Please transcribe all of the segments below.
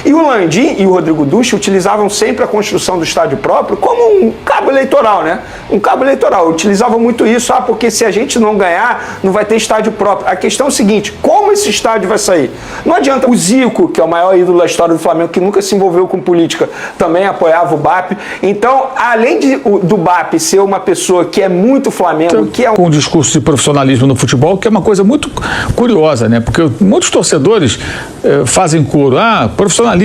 E o Landim e o Rodrigo Ducha utilizavam sempre a construção do estádio próprio como um cabo eleitoral, né? Um cabo eleitoral. Utilizavam muito isso, porque se a gente não ganhar, não vai ter estádio próprio. A questão é o seguinte, como esse estádio vai sair? Não adianta o Zico, que é o maior ídolo da história do Flamengo, que nunca se envolveu com política, também apoiava o BAP. Então, além do BAP ser uma pessoa que é muito Flamengo, que é com um discurso de profissionalismo no futebol, que é uma coisa muito curiosa, né? Porque muitos torcedores fazem coro, profissionalismo.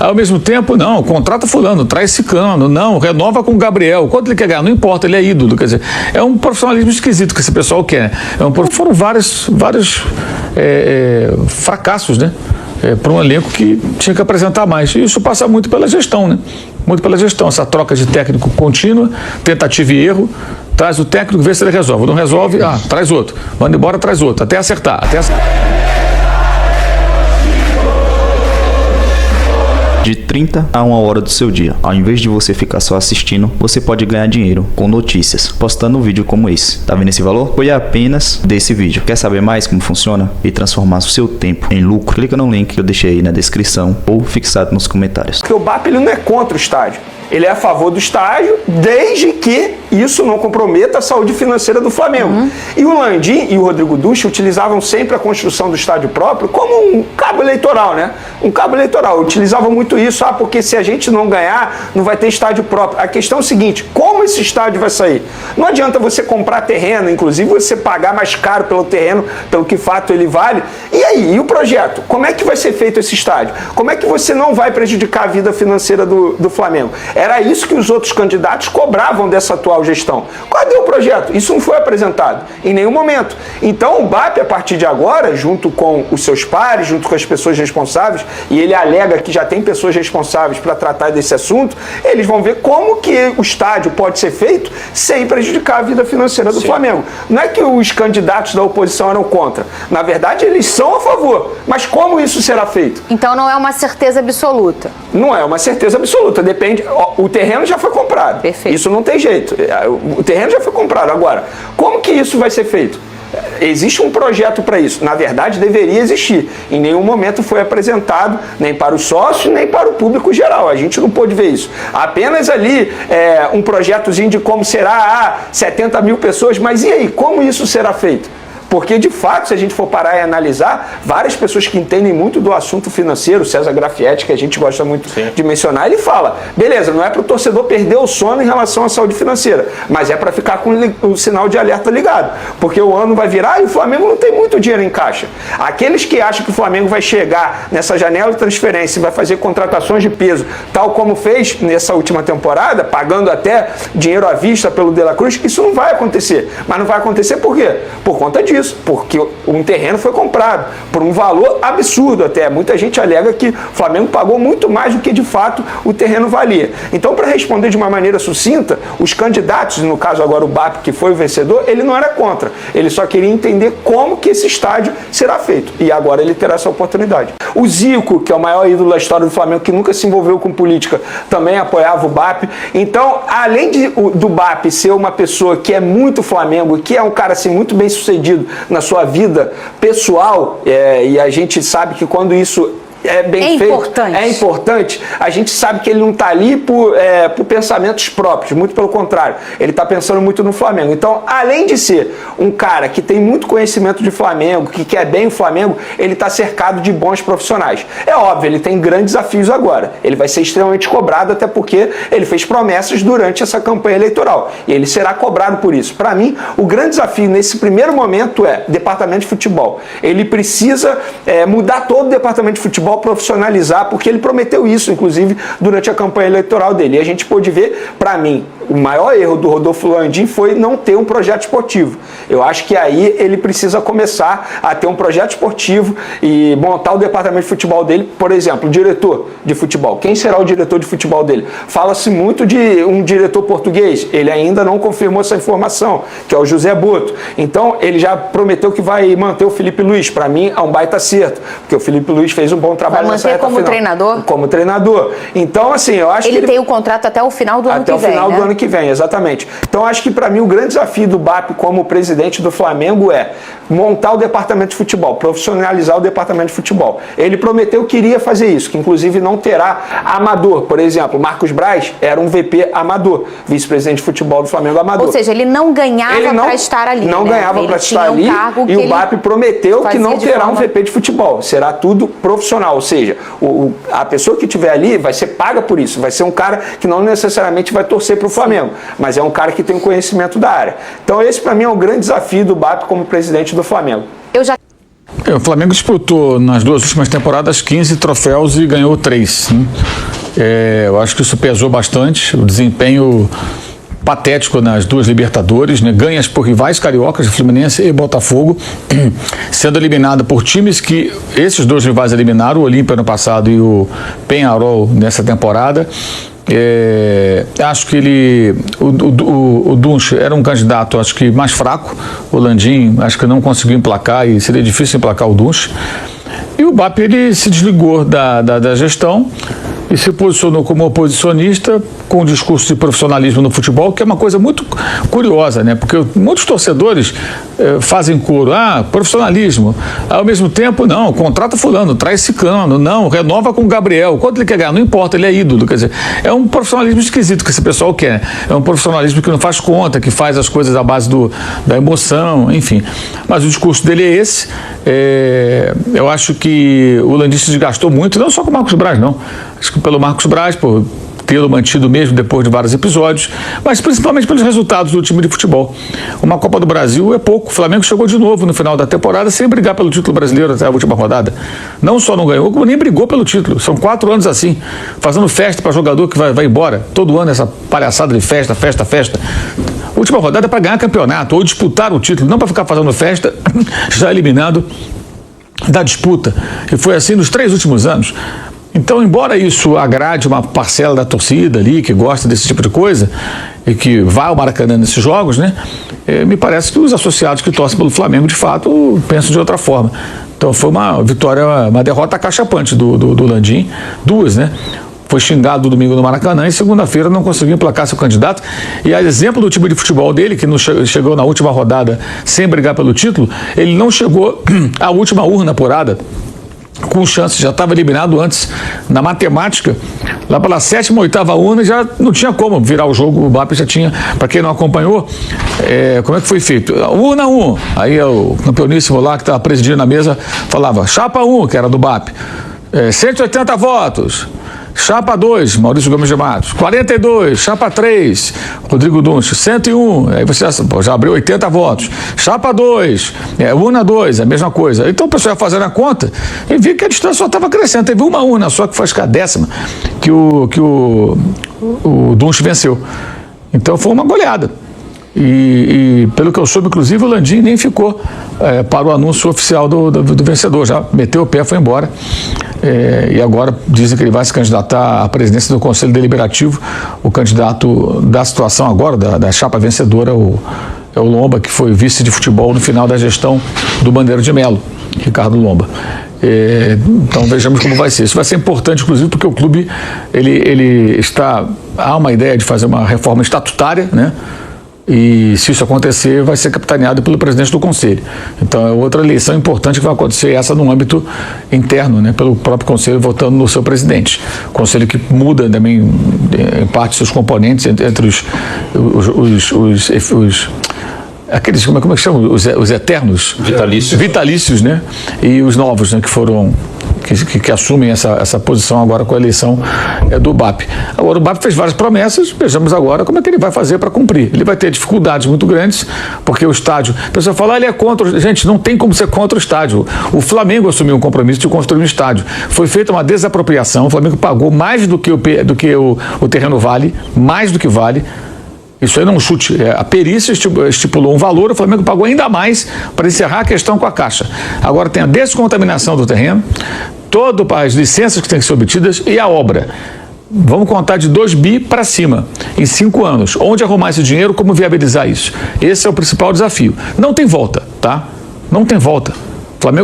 Ao mesmo tempo, não, contrata fulano, traz ciclano, não, renova com o Gabriel. Quanto ele quer ganhar? Não importa, ele é ídolo. Quer dizer, é um profissionalismo esquisito que esse pessoal quer. Foram vários fracassos, né? Para um elenco que tinha que apresentar mais. E isso passa muito pela gestão, né? Muito pela gestão. Essa troca de técnico contínua, tentativa e erro. Traz o técnico, vê se ele resolve. Não resolve, traz outro. Manda embora, traz outro. Até acertar. De 30 a 1 hora do seu dia. Ao invés de você ficar só assistindo, você pode ganhar dinheiro com notícias, postando um vídeo como esse. Tá vendo esse valor? Foi apenas desse vídeo. Quer saber mais como funciona e transformar o seu tempo em lucro? Clica no link que eu deixei aí na descrição ou fixado nos comentários. Porque o BAP ele não é contra o estádio. Ele é a favor do estádio, desde que isso não comprometa a saúde financeira do Flamengo. E o Landim e o Rodrigo Ducha utilizavam sempre a construção do estádio próprio como um cabo eleitoral, né? Um cabo eleitoral. Utilizavam muito isso, porque se a gente não ganhar, não vai ter estádio próprio. A questão é o seguinte, como esse estádio vai sair? Não adianta você comprar terreno, inclusive você pagar mais caro pelo terreno, pelo que fato ele vale. E aí, e o projeto? Como é que vai ser feito esse estádio? Como é que você não vai prejudicar a vida financeira do Flamengo? Era isso que os outros candidatos cobravam dessa atual gestão. Cadê o projeto? Isso não foi apresentado em nenhum momento. Então o BAP, a partir de agora, junto com os seus pares, junto com as pessoas responsáveis, e ele alega que já tem pessoas responsáveis para tratar desse assunto, eles vão ver como que o estádio pode ser feito sem prejudicar a vida financeira do Flamengo. Não é que os candidatos da oposição eram contra. Na verdade, eles são a favor. Mas como isso será feito? Então não é uma certeza absoluta. Não é uma certeza absoluta. Depende. O terreno já foi comprado. Perfeito. Isso não tem jeito. O terreno já foi comprado. Agora, como que isso vai ser feito? Existe um projeto para isso. Na verdade, deveria existir. Em nenhum momento foi apresentado, nem para os sócios, nem para o público geral. A gente não pôde ver isso. Apenas ali um projetozinho de como será 70 mil pessoas. Mas e aí? Como isso será feito? Porque, de fato, se a gente for parar e analisar, várias pessoas que entendem muito do assunto financeiro, César Grafietti, que a gente gosta muito de mencionar, ele fala, beleza, não é para o torcedor perder o sono em relação à saúde financeira, mas é para ficar com o sinal de alerta ligado. Porque o ano vai virar e o Flamengo não tem muito dinheiro em caixa. Aqueles que acham que o Flamengo vai chegar nessa janela de transferência e vai fazer contratações de peso, tal como fez nessa última temporada, pagando até dinheiro à vista pelo De La Cruz, isso não vai acontecer. Mas não vai acontecer por quê? Por conta disso. Porque um terreno foi comprado por um valor absurdo até. Muita gente alega que o Flamengo pagou muito mais do que de fato o terreno valia. Então, para responder de uma maneira sucinta, os candidatos, no caso agora o BAP, que foi o vencedor, ele não era contra. Ele só queria entender como que esse estádio será feito. E agora ele terá essa oportunidade. O Zico, que é o maior ídolo da história do Flamengo, que nunca se envolveu com política, também apoiava o BAP. Então, além do BAP ser uma pessoa que é muito Flamengo, que é um cara assim, muito bem sucedido na sua vida pessoal, e a gente sabe que quando isso é bem feito, é importante, a gente sabe que ele não está ali por pensamentos próprios, muito pelo contrário, ele está pensando muito no Flamengo. Então, além de ser um cara que tem muito conhecimento de Flamengo, que quer bem o Flamengo, ele está cercado de bons profissionais. É óbvio, ele tem grandes desafios agora, ele vai ser extremamente cobrado, até porque ele fez promessas durante essa campanha eleitoral, e ele será cobrado por isso. Para mim, o grande desafio nesse primeiro momento é departamento de futebol. Ele precisa mudar todo o departamento de futebol, profissionalizar, porque ele prometeu isso, inclusive, durante a campanha eleitoral dele. E a gente pôde ver, para mim, o maior erro do Rodolfo Landim foi não ter um projeto esportivo. Eu acho que aí ele precisa começar a ter um projeto esportivo e montar o departamento de futebol dele. Por exemplo, o diretor de futebol. Quem será o diretor de futebol dele? Fala-se muito de um diretor português. Ele ainda não confirmou essa informação, que é o José Boto. Então, ele já prometeu que vai manter o Felipe Luiz. Para mim, é um baita acerto, porque o Felipe Luiz fez um bom trabalho nessa reta final. Vai manter como treinador? Como treinador. Então, assim, eu acho que ele tem o contrato até o final do ano que vem, até o final do ano que vem, exatamente. Então, acho que para mim o grande desafio do BAP como presidente do Flamengo é montar o departamento de futebol, profissionalizar o departamento de futebol. Ele prometeu que iria fazer isso, que inclusive não terá amador. Por exemplo, Marcos Braz era um VP amador, vice-presidente de futebol do Flamengo amador. Ou seja, ele não ganhava para estar ali. Não ganhava para estar ali, e o BAP prometeu que não terá um VP de futebol. Será tudo profissional, ou seja, a pessoa que estiver ali vai ser paga por isso, vai ser um cara que não necessariamente vai torcer para o Flamengo, mas é um cara que tem conhecimento da área. Então esse para mim é o grande desafio do BAP como presidente do Flamengo. O Flamengo disputou nas 2 últimas temporadas 15 troféus e ganhou 3. Né? Eu acho que isso pesou bastante, o desempenho patético nas 2 Libertadores, né? Ganhas por rivais cariocas, Fluminense e Botafogo, sendo eliminado por times que esses 2 rivais eliminaram, o Olímpia no passado e o Peñarol nessa temporada. Acho que o Dunche era um candidato, acho que mais fraco. O Landim acho que não conseguiu emplacar e seria difícil emplacar o Dunche. E o BAP ele se desligou da gestão e se posicionou como oposicionista com um discurso de profissionalismo no futebol, que é uma coisa muito curiosa, né? Porque muitos torcedores fazem coro, profissionalismo. Ao mesmo tempo, não, contrata fulano, traz ciclano, não, renova com o Gabriel. Quanto ele quer ganhar? Não importa, ele é ídolo. Quer dizer, é um profissionalismo esquisito que esse pessoal quer. É um profissionalismo que não faz conta, que faz as coisas à base da emoção, enfim. Mas o discurso dele é esse. Eu acho que o Landim se desgastou muito, não só com o Marcos Braz, não. Acho que pelo Marcos Braz, por tê-lo mantido mesmo depois de vários episódios, mas principalmente pelos resultados do time de futebol. Uma Copa do Brasil é pouco. O Flamengo chegou de novo no final da temporada sem brigar pelo título brasileiro até a última rodada. Não só não ganhou, como nem brigou pelo título. São 4 anos assim, fazendo festa para jogador que vai embora. Todo ano essa palhaçada de festa. Última rodada é para ganhar campeonato ou disputar o título, não para ficar fazendo festa já eliminado da disputa. E foi assim nos 3 últimos anos. Então, embora isso agrade uma parcela da torcida ali, que gosta desse tipo de coisa, e que vai ao Maracanã nesses jogos, né? Me parece que os associados que torcem pelo Flamengo, de fato, pensam de outra forma. Então, foi uma vitória, uma derrota acachapante do Landim, 2, né? Foi xingado domingo no Maracanã e segunda-feira não conseguiu emplacar seu candidato. E a exemplo do time de futebol dele, que não chegou na última rodada sem brigar pelo título, ele não chegou à última urna apurada com chance, já estava eliminado antes na matemática, lá pela 7ª, 8ª urna já não tinha como virar o jogo. O BAP já tinha, para quem não acompanhou, como é que foi feito? Urna 1, aí o campeoníssimo lá que estava presidindo na mesa falava, chapa 1, que era do BAP, 180 votos, chapa 2, Maurício Gomes de Matos, 42, chapa 3, Rodrigo Dunche, 101, aí você já abriu 80 votos, chapa 2, urna 2, a mesma coisa. Então o pessoal ia fazendo a conta e viu que a distância só estava crescendo. Teve uma urna só que foi acho que a 10ª que o Dunche venceu. Então foi uma goleada. E pelo que eu soube, inclusive, o Landim nem ficou para o anúncio oficial do vencedor, já meteu o pé e foi embora. E agora dizem que ele vai se candidatar à presidência do Conselho Deliberativo. O candidato da situação agora, da chapa vencedora, é o Lomba, que foi vice de futebol no final da gestão do Bandeira de Melo, Ricardo Lomba. Então vejamos como vai ser. Isso vai ser importante, inclusive, porque o clube há uma ideia de fazer uma reforma estatutária, né? E se isso acontecer, vai ser capitaneado pelo presidente do Conselho. Então é outra eleição importante que vai acontecer, essa no âmbito interno, né, pelo próprio Conselho votando no seu presidente. Conselho que muda também, em parte, seus componentes entre aqueles, como é que chama? Os eternos? Vitalícios, né? E os novos, né, que foram... Que assumem essa posição agora com a eleição do BAP. Agora, o BAP fez várias promessas, vejamos agora como é que ele vai fazer para cumprir. Ele vai ter dificuldades muito grandes, porque o estádio... A pessoa fala, ele é contra... Gente, não tem como ser contra o estádio. O Flamengo assumiu um compromisso de construir um estádio. Foi feita uma desapropriação, o Flamengo pagou mais do que o terreno vale, mais do que vale. Isso aí não é um chute. A perícia estipulou um valor, o Flamengo pagou ainda mais para encerrar a questão com a Caixa. Agora tem a descontaminação do terreno, todas as licenças que têm que ser obtidas e a obra. Vamos contar de 2 bi para cima, em 5 anos. Onde arrumar esse dinheiro, como viabilizar isso? Esse é o principal desafio. Não tem volta, tá? Não tem volta.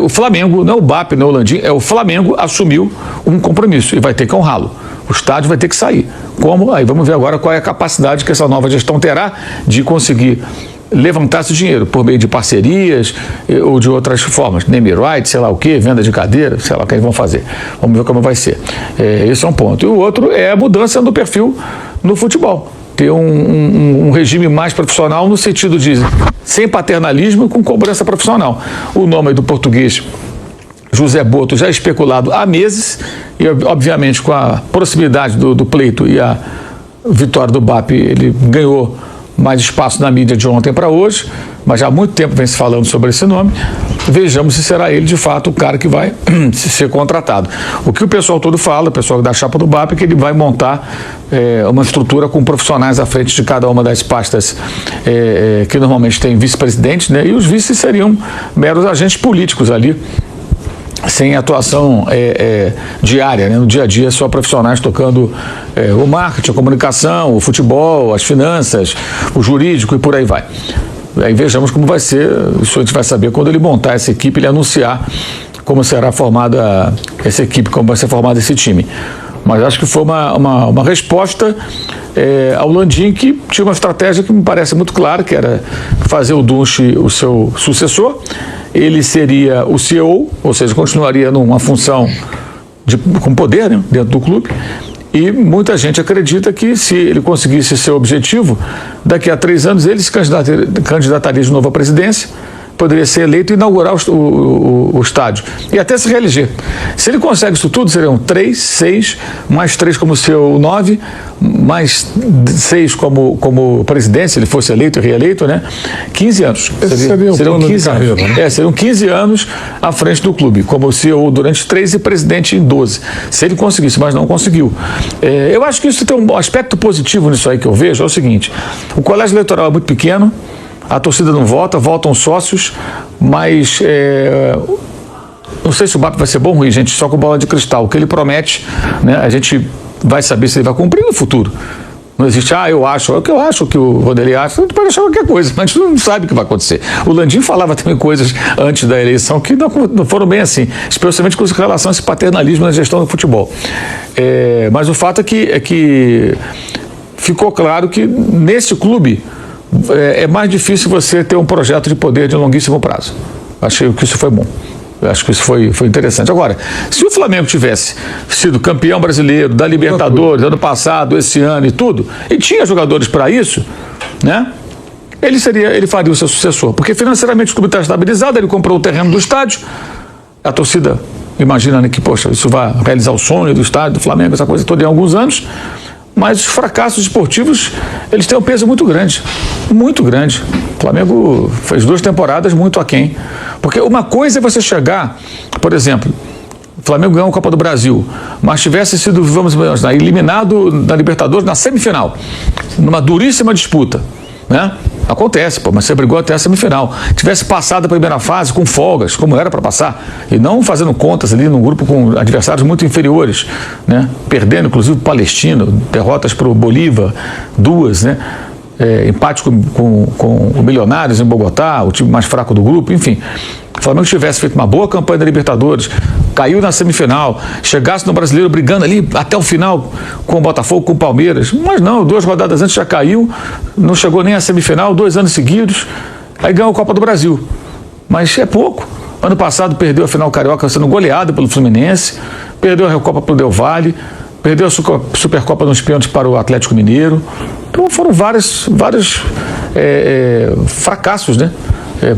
O Flamengo, não é o BAP, não é o Landim, o Flamengo assumiu um compromisso e vai ter que honrá-lo. O estádio vai ter que sair. Como? Aí vamos ver agora qual é a capacidade que essa nova gestão terá de conseguir levantasse dinheiro por meio de parcerias ou de outras formas, name right, sei lá o que, venda de cadeira, sei lá o que eles vão fazer. Vamos ver como vai ser. Esse é um ponto. E o outro é a mudança do perfil no futebol. Ter um regime mais profissional no sentido de sem paternalismo e com cobrança profissional. O nome do português José Boto já é especulado há meses e, obviamente, com a proximidade do pleito e a vitória do BAP, ele ganhou mais espaço na mídia de ontem para hoje, mas já há muito tempo vem se falando sobre esse nome. Vejamos se será ele, de fato, o cara que vai ser contratado. O que o pessoal todo fala, o pessoal da chapa do BAP, é que ele vai montar uma estrutura com profissionais à frente de cada uma das pastas que normalmente tem vice-presidente, né? E os vices seriam meros agentes políticos ali, sem atuação diária, né? No dia a dia, só profissionais tocando o marketing, a comunicação, o futebol, as finanças, o jurídico e por aí vai. Aí vejamos como vai ser, isso a gente vai saber quando ele montar essa equipe, ele anunciar como será formada essa equipe, como vai ser formado esse time. Mas acho que foi uma resposta ao Landim, que tinha uma estratégia que me parece muito clara, que era fazer o Dunche o seu sucessor. Ele seria o CEO, ou seja, continuaria numa função com poder, né, dentro do clube. E muita gente acredita que, se ele conseguisse seu objetivo, daqui a 3 anos ele se candidataria de novo à presidência, poderia ser eleito e inaugurar o estádio e até se reeleger. Se ele consegue isso tudo, seriam 3, 6, mais 3 como seu 9, mais 6 como presidente, se ele fosse eleito e reeleito, né? 15 anos. Seriam 15 anos. Né? Seriam 15 anos à frente do clube, como CEO durante 3 e presidente em 12. Se ele conseguisse, mas não conseguiu. Eu acho que isso tem um aspecto positivo nisso aí que eu vejo, é o seguinte: o colégio eleitoral é muito pequeno, a torcida não vota, votam sócios, mas não sei se o BAP vai ser bom ou ruim, gente, só com bola de cristal. O que ele promete, né, a gente vai saber se ele vai cumprir no futuro. Não existe, eu acho, é o que eu acho, o que o Vanderlei acha, a gente pode achar qualquer coisa, mas a gente não sabe o que vai acontecer. O Landim falava também coisas antes da eleição que não foram bem assim, especialmente com relação a esse paternalismo na gestão do futebol. Mas o fato é que ficou claro que nesse clube é mais difícil você ter um projeto de poder de longuíssimo prazo. Achei que isso foi bom. Acho que isso foi interessante. Agora, se o Flamengo tivesse sido campeão brasileiro, da Libertadores, ano passado, esse ano e tudo, e tinha jogadores para isso, né? Ele faria o seu sucessor. Porque financeiramente o clube está estabilizado, ele comprou o terreno do estádio, a torcida imagina, né, que, poxa, isso vai realizar o sonho do estádio, do Flamengo, essa coisa toda em alguns anos. Mas os fracassos esportivos, eles têm um peso muito grande. Muito grande. O Flamengo fez 2 temporadas muito aquém. Porque uma coisa é você chegar, por exemplo, o Flamengo ganhou a Copa do Brasil, mas tivesse sido, eliminado na Libertadores na semifinal, numa duríssima disputa, né? Acontece, mas você brigou até a semifinal. Tivesse passado a primeira fase com folgas, como era para passar, e não fazendo contas ali num grupo com adversários muito inferiores, né? Perdendo, inclusive, o Palestino, derrotas para o Bolívar, 2, né? Empate com o Milionários em Bogotá, o time mais fraco do grupo, enfim. O Flamengo tivesse feito uma boa campanha da Libertadores, caiu na semifinal, chegasse no Brasileiro brigando ali até o final com o Botafogo, com o Palmeiras, mas não, 2 rodadas antes já caiu, não chegou nem à semifinal, 2 anos seguidos, aí ganhou a Copa do Brasil. Mas é pouco. Ano passado perdeu a final carioca sendo goleado pelo Fluminense, perdeu a Recopa para o Del Valle, perdeu a Supercopa nos pênaltis para o Atlético Mineiro. Então foram vários fracassos, né?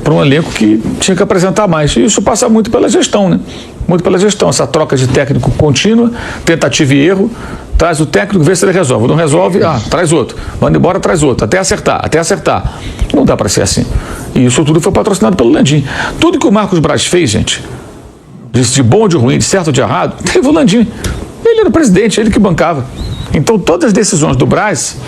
Para um elenco que tinha que apresentar mais. E isso passa muito pela gestão, né? Muito pela gestão. Essa troca de técnico contínua, tentativa e erro, traz o técnico, vê se ele resolve. Não resolve, traz outro. Manda embora, traz outro. Até acertar. Não dá para ser assim. E isso tudo foi patrocinado pelo Landim. Tudo que o Marcos Braz fez, gente, de bom ou de ruim, de certo ou de errado, teve o Landim. Ele era o presidente, ele que bancava. Então todas as decisões do Braz,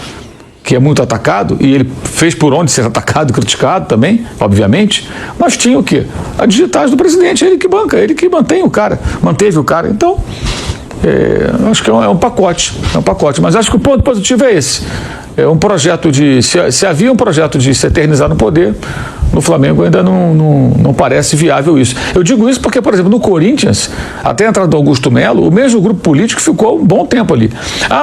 que é muito atacado, e ele fez por onde ser atacado e criticado também, obviamente, mas tinha o quê? As digitais do presidente, ele que banca, ele que manteve o cara. Então, acho que é um pacote, mas acho que o ponto positivo é esse. É um projeto se havia um projeto de se eternizar no poder, no Flamengo ainda não parece viável isso. Eu digo isso porque, por exemplo, no Corinthians, até a entrada do Augusto Melo, o mesmo grupo político ficou um bom tempo ali.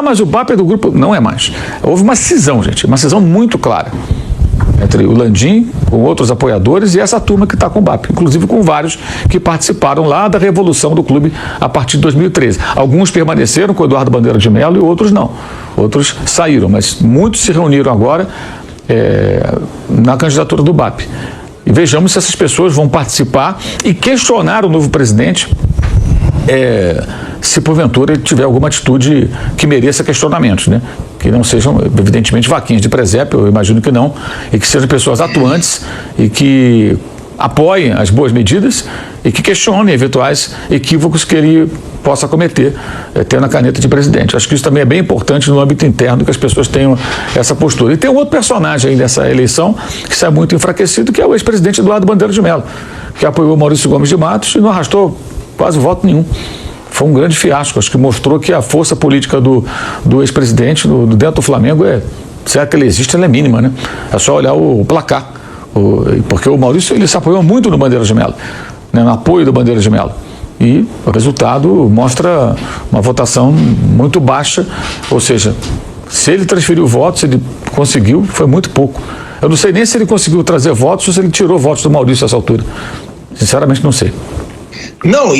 Mas o BAP é do grupo... Não é mais. Houve uma cisão, gente, uma cisão muito clara. entre o Landim, com outros apoiadores e essa turma que está com o BAP, inclusive com vários que participaram lá da revolução do clube a partir de 2013. Alguns permaneceram com o Eduardo Bandeira de Mello e outros não. Outros saíram, mas muitos se reuniram agora na candidatura do BAP. E vejamos se essas pessoas vão participar e questionar o novo presidente se porventura ele tiver alguma atitude que mereça questionamentos, né? Que não sejam, evidentemente, vaquinhas de presépio, eu imagino que não, e que sejam pessoas atuantes e que apoiem as boas medidas e que questionem eventuais equívocos que ele possa cometer, tendo a caneta de presidente. Acho que isso também é bem importante no âmbito interno, que as pessoas tenham essa postura. E tem um outro personagem aí nessa eleição que sai muito enfraquecido, que é o ex-presidente Eduardo Bandeira de Mello, que apoiou Maurício Gomes de Matos e não arrastou quase voto nenhum. Foi um grande fiasco, acho que mostrou que a força política do ex-presidente dentro do Flamengo, se é que ele existe, ela é mínima, né? É só olhar o placar, porque o Maurício ele se apoiou muito no Bandeira de Mello, né, no apoio do Bandeira de Mello. E o resultado mostra uma votação muito baixa, ou seja, se ele transferiu votos, se ele conseguiu, foi muito pouco. Eu não sei nem se ele conseguiu trazer votos ou se ele tirou votos do Maurício a essa altura. Sinceramente, não sei. Não,